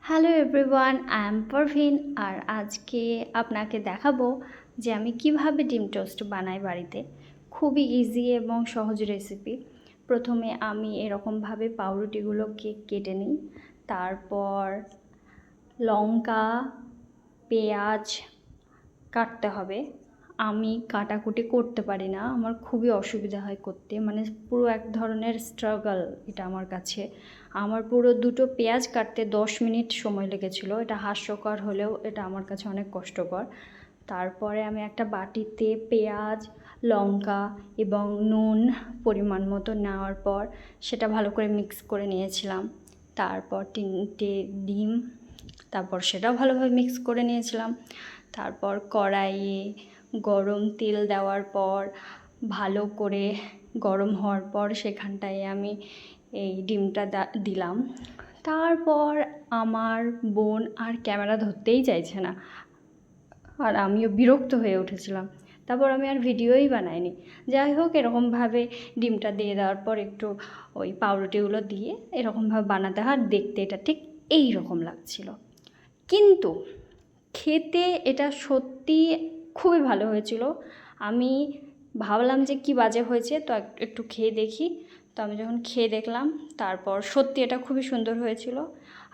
Hello everyone, I am Parveen. আর আজকে আপনাকে দেখাবো যে আমি কিভাবে ডিম টোস্ট বানাই বাড়িতে। খুবই ইজি এবং সহজ রেসিপি। প্রথমে আমি এরকমভাবে পাউরুটিগুলোকে কেটে নিই, তারপর লঙ্কা, পেঁয়াজ কাটতে হবে। আমি কাটাকুটি করতে পারি না, আমার খুবই অসুবিধা হয় করতে, মানে পুরো এক ধরনের স্ট্রাগল এটা আমার কাছে। আমার পুরো দুটো পেঁয়াজ কাটতে 10 মিনিট সময় লেগেছিল। এটা হাস্যকর হলেও এটা আমার কাছে অনেক কষ্টকর। তারপরে আমি একটা বাটিতে পেঁয়াজ, লঙ্কা এবং নুন পরিমাণ মতো নেওয়ার পর সেটা ভালো করে মিক্স করে নিয়েছিলাম। তারপর 3টে ডিম, তারপর সেটাও ভালোভাবে মিক্স করে নিয়েছিলাম। তারপর কড়াইয়ে গরম তেল দেওয়ার পর ভালো করে গরম হওয়ার পর সেখানটায় আমি এই ডিমটা দিলাম। তারপর আমার বোন আর ক্যামেরা ধরতেই চাইছে না, আর আমিও বিরক্ত হয়ে উঠেছিলাম। তারপর আমি আর ভিডিওই বানাইনি। যাই হোক, এরকমভাবে ডিমটা দিয়ে দেওয়ার পর একটু ওই পাউরুটিগুলো দিয়ে এরকমভাবে বানাতে হয়। দেখতে এটা ঠিক এই রকম লাগছিল, কিন্তু খেতে এটা সত্যি খুবই ভালো হয়েছিল। আমি ভাবলাম যে কি বাজে হয়েছে, তো একটু খেয়ে দেখি। তো আমি যখন খেয়ে দেখলাম, তারপর সত্যি এটা খুবই সুন্দর হয়েছিল।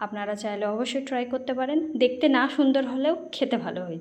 আপনারা চাইলে অবশ্যই ট্রাই করতে পারেন। দেখতে না সুন্দর হলেও খেতে ভালো হয়েছে।